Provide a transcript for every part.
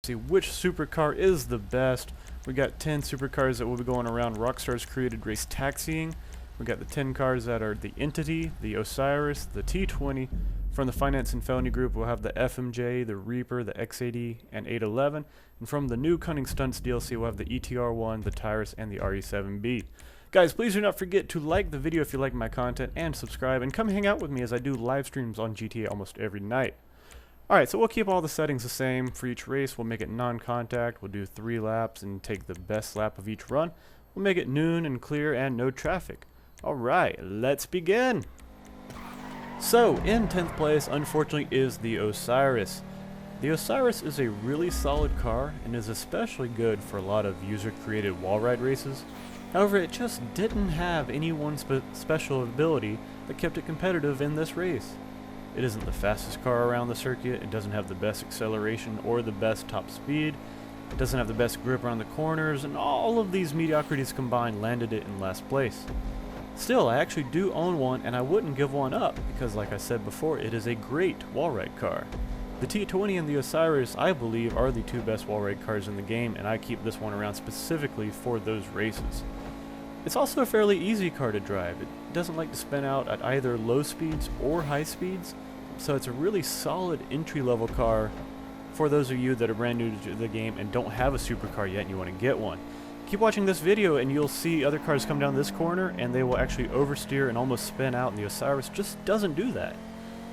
See which supercar is the best. We got 10 supercars that will be going around Rockstar's created race taxiing. We got the 10 cars that are the Entity, the Osiris, the T20. From the Finance and Felony group, we'll have the FMJ, the Reaper, the X80, and 811. And from the new Cunning Stunts DLC, we'll have the ETR1, the Tyrus, and the RE7B. Guys, please do not forget to like the video if you like my content, and subscribe, and come hang out with me as I do live streams on GTA almost every night. Alright, so we'll keep all the settings the same for each race. We'll make it non-contact, we'll do 3 laps and take the best lap of each run. We'll make it noon and clear and no traffic. Alright, let's begin! So, in 10th place, unfortunately, is the Osiris. The Osiris is a really solid car and is especially good for a lot of user-created wall ride races. However, it just didn't have any one special ability that kept it competitive in this race. It isn't the fastest car around the circuit, it doesn't have the best acceleration or the best top speed, it doesn't have the best grip around the corners, and all of these mediocrities combined landed it in last place. Still, I actually do own one, and I wouldn't give one up, because like I said before, it is a great wall ride car. The T20 and the Osiris, I believe, are the 2 best wall ride cars in the game, and I keep this one around specifically for those races. It's also a fairly easy car to drive. It doesn't like to spin out at either low speeds or high speeds, so it's a really solid entry-level car for those of you that are brand new to the game and don't have a supercar yet and you want to get one. Keep watching this video and you'll see other cars come down this corner and they will actually oversteer and almost spin out, and the Osiris just doesn't do that.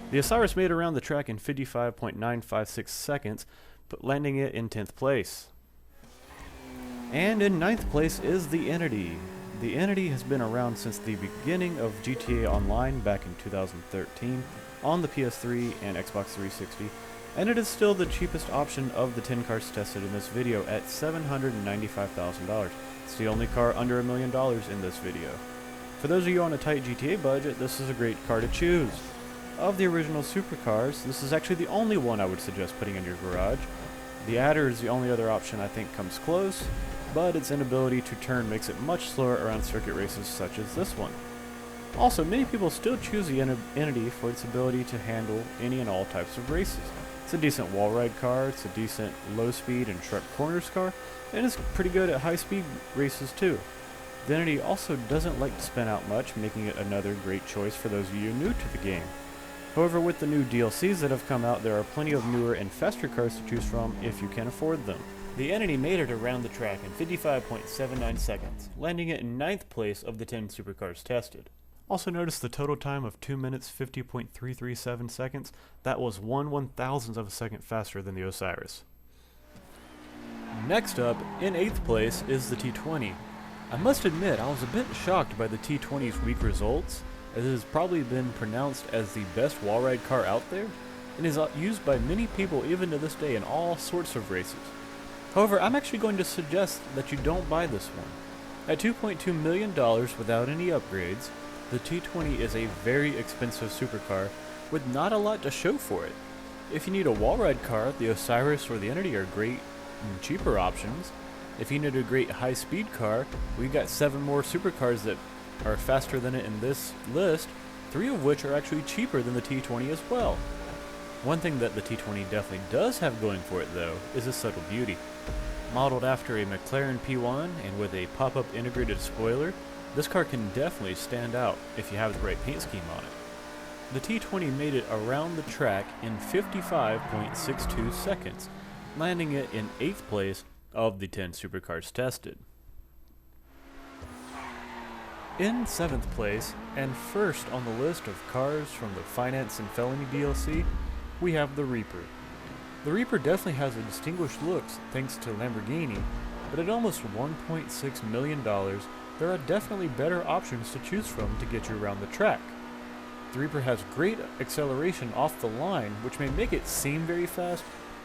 The Osiris made it around the track in 55.956 seconds, but landing it in 10th place. And in 9th place is the Entity. The Entity has been around since the beginning of GTA Online back in 2013 on the PS3 and Xbox 360, and it is still the cheapest option of the 10 cars tested in this video at $795,000. It's the only car under $1 million in this video. For those of you on a tight GTA budget, this is a great car to choose. Of the original supercars, this is actually the only one I would suggest putting in your garage. The Adder is the only other option I think comes close, but its inability to turn makes it much slower around circuit races such as this one. Also, many people still choose the Entity for its ability to handle any and all types of races. It's a decent wall ride car, it's a decent low speed and sharp corners car, and it's pretty good at high speed races too. The Entity also doesn't like to spin out much, making it another great choice for those of you new to the game. However, with the new DLCs that have come out, there are plenty of newer and faster cars to choose from if you can afford them. The Entity made it around the track in 55.79 seconds, landing it in 9th place of the 10 supercars tested. Also notice the total time of 2 minutes 50.337 seconds. That was 1/1000th of a second faster than the Osiris. Next up, in 8th place, is the T20. I must admit, I was a bit shocked by the T20's weak results, as it has probably been pronounced as the best wall ride car out there, and is used by many people even to this day in all sorts of races. However, I'm actually going to suggest that you don't buy this one. At $2.2 million without any upgrades, the T20 is a very expensive supercar with not a lot to show for it. If you need a wall ride car, the Osiris or the Entity are great and cheaper options. If you need a great high speed car, we've got 7 more supercars that are faster than it in this list, 3 of which are actually cheaper than the T20 as well. One thing that the T20 definitely does have going for it though is its subtle beauty. Modeled after a McLaren P1 and with a pop-up integrated spoiler, this car can definitely stand out if you have the right paint scheme on it. The T20 made it around the track in 55.62 seconds, landing it in 8th place of the 10 supercars tested. In 7th place, and first on the list of cars from the Finance and Felony DLC, we have the Reaper. The Reaper definitely has a distinguished look thanks to Lamborghini, but at almost $1.6 million, there are definitely better options to choose from to get you around the track. The Reaper has great acceleration off the line, which may make it seem very fast,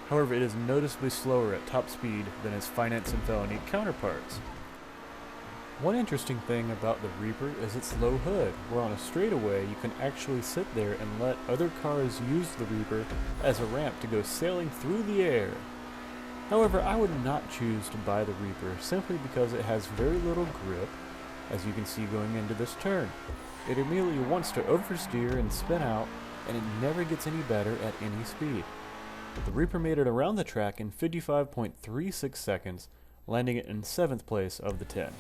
however it is noticeably slower at top speed than its Finance and Felony counterparts. One interesting thing about the Reaper is its low hood, where on a straightaway you can actually sit there and let other cars use the Reaper as a ramp to go sailing through the air. However, I would not choose to buy the Reaper simply because it has very little grip, as you can see going into this turn. It immediately wants to oversteer and spin out, and it never gets any better at any speed. The Reaper made it around the track in 55.36 seconds, landing it in 7th place of the 10.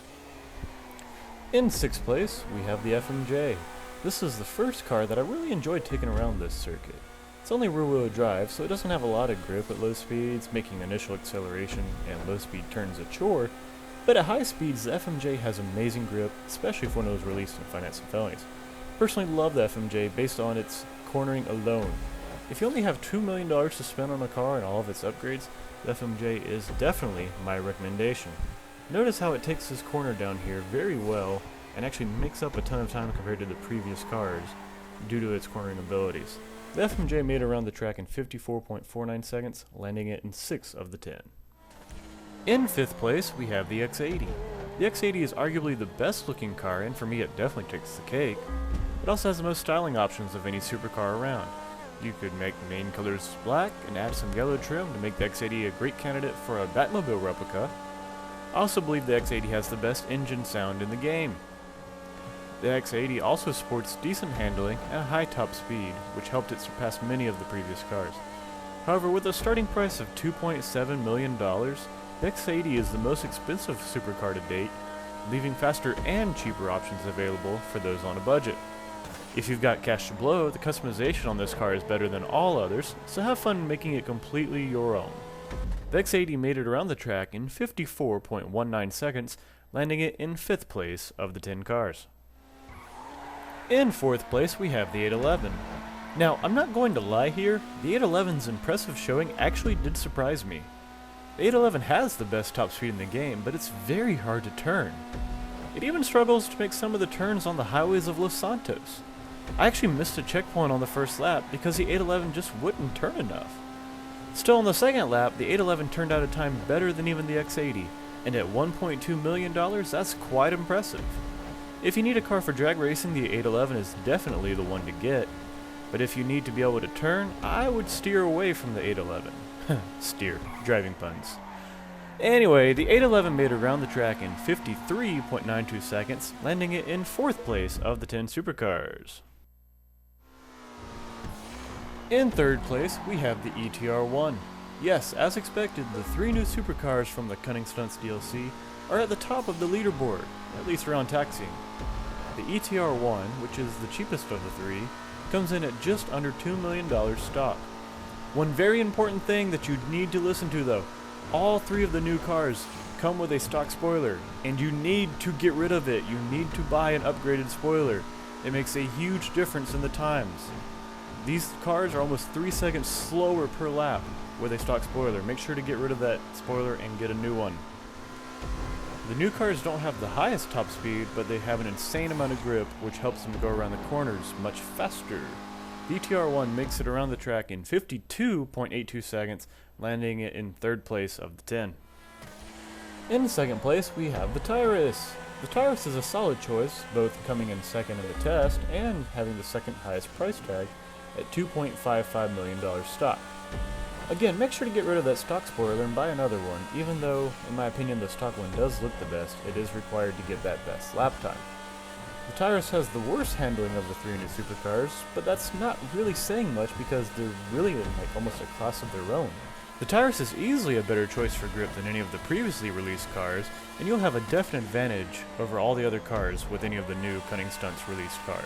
In 6th place, we have the FMJ. This is the first car that I really enjoyed taking around this circuit. It's only rear-wheel drive, so it doesn't have a lot of grip at low speeds, making initial acceleration and low-speed turns a chore, but at high speeds, the FMJ has amazing grip, especially for when it was released in Finance and Felonies. Personally love the FMJ based on its cornering alone. If you only have $2 million to spend on a car and all of its upgrades, the FMJ is definitely my recommendation. Notice how it takes this corner down here very well and actually makes up a ton of time compared to the previous cars due to its cornering abilities. The FMJ made around the track in 54.49 seconds, landing it in 6 of the 10. In 5th place, we have the X80. The X80 is arguably the best looking car, and for me it definitely takes the cake. It also has the most styling options of any supercar around. You could make the main colors black and add some yellow trim to make the X80 a great candidate for a Batmobile replica. I also believe the X80 has the best engine sound in the game. The X80 also sports decent handling and a high top speed, which helped it surpass many of the previous cars. However, with a starting price of $2.7 million, the X80 is the most expensive supercar to date, leaving faster and cheaper options available for those on a budget. If you've got cash to blow, the customization on this car is better than all others, so have fun making it completely your own. The X80 made it around the track in 54.19 seconds, landing it in 5th place of the 10 cars. In 4th place, we have the 811. Now, I'm not going to lie here, the 811's impressive showing actually did surprise me. The 811 has the best top speed in the game, but it's very hard to turn. It even struggles to make some of the turns on the highways of Los Santos. I actually missed a checkpoint on the first lap because the 811 just wouldn't turn enough. Still, on the second lap, the 811 turned out a time better than even the X80, and at $1.2 million, that's quite impressive. If you need a car for drag racing, the 811 is definitely the one to get, but if you need to be able to turn, I would steer away from the 811. Steer. Driving puns. Anyway, the 811 made it around the track in 53.92 seconds, landing it in 4th place of the 10 supercars. In 3rd place, we have the ETR-1. Yes, as expected, the 3 new supercars from the Cunning Stunts DLC are at the top of the leaderboard, at least around taxiing. The ETR-1, which is the cheapest of the 3, comes in at just under $2 million stock. One very important thing that you need to listen to though, all 3 of the new cars come with a stock spoiler, and you need to get rid of it. You need to buy an upgraded spoiler. It makes a huge difference in the times. These cars are almost 3 seconds slower per lap with a stock spoiler. Make sure to get rid of that spoiler and get a new one. The new cars don't have the highest top speed, but they have an insane amount of grip, which helps them go around the corners much faster. The ETR-1 makes it around the track in 52.82 seconds, landing it in 3rd place of the 10. In 2nd place, we have the Tyrus. The Tyrus is a solid choice, both coming in 2nd in the test and having the 2nd highest price tag at $2.55 million stock. Again, make sure to get rid of that stock spoiler and buy another one. Even though, in my opinion, the stock one does look the best, it is required to get that best lap time. The Tyrus has the worst handling of the 3 new supercars, but that's not really saying much because they're really in almost a class of their own. The Tyrus is easily a better choice for grip than any of the previously released cars, and you'll have a definite advantage over all the other cars with any of the new Cunning Stunts released cars.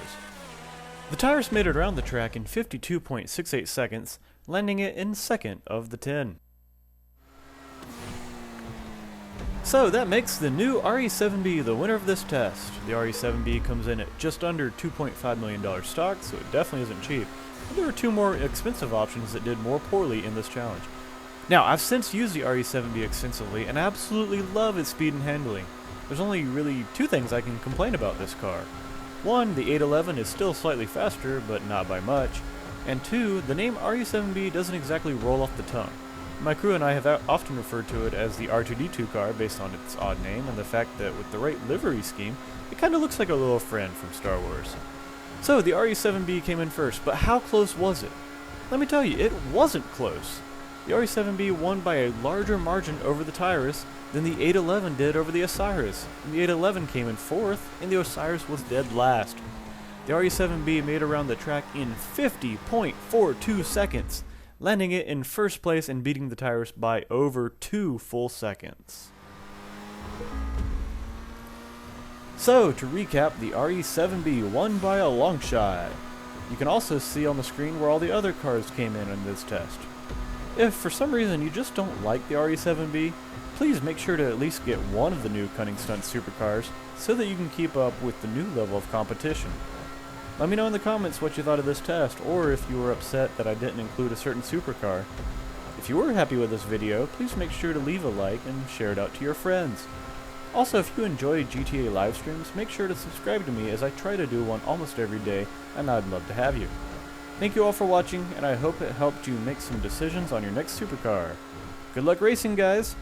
The Tyrus made it around the track in 52.68 seconds, landing it in 2nd of the 10. So that makes the new RE7B the winner of this test. The RE7B comes in at just under $2.5 million stock, so it definitely isn't cheap. But there were 2 more expensive options that did more poorly in this challenge. Now, I've since used the RE7B extensively and absolutely love its speed and handling. There's only really 2 things I can complain about this car. 1, the 811 is still slightly faster, but not by much. And 2, the name RE7B doesn't exactly roll off the tongue. My crew and I have often referred to it as the R2-D2 car based on its odd name and the fact that with the right livery scheme, it kinda looks like a little friend from Star Wars. So the RE7B came in first, but how close was it? Let me tell you, it wasn't close. The RE7B won by a larger margin over the Tyrus than the 811 did over the Osiris, and the 811 came in 4th, and the Osiris was dead last. The RE7B made around the track in 50.42 seconds, landing it in first place and beating the Tyrus by over 2 full seconds. So, to recap, the RE7B won by a long shot. You can also see on the screen where all the other cars came in this test. If for some reason you just don't like the RE7B, please make sure to at least get one of the new Cunning Stunts supercars so that you can keep up with the new level of competition. Let me know in the comments what you thought of this test, or if you were upset that I didn't include a certain supercar. If you were happy with this video, please make sure to leave a like and share it out to your friends. Also, if you enjoy GTA live streams, make sure to subscribe to me as I try to do one almost every day, and I'd love to have you. Thank you all for watching, and I hope it helped you make some decisions on your next supercar. Good luck racing, guys!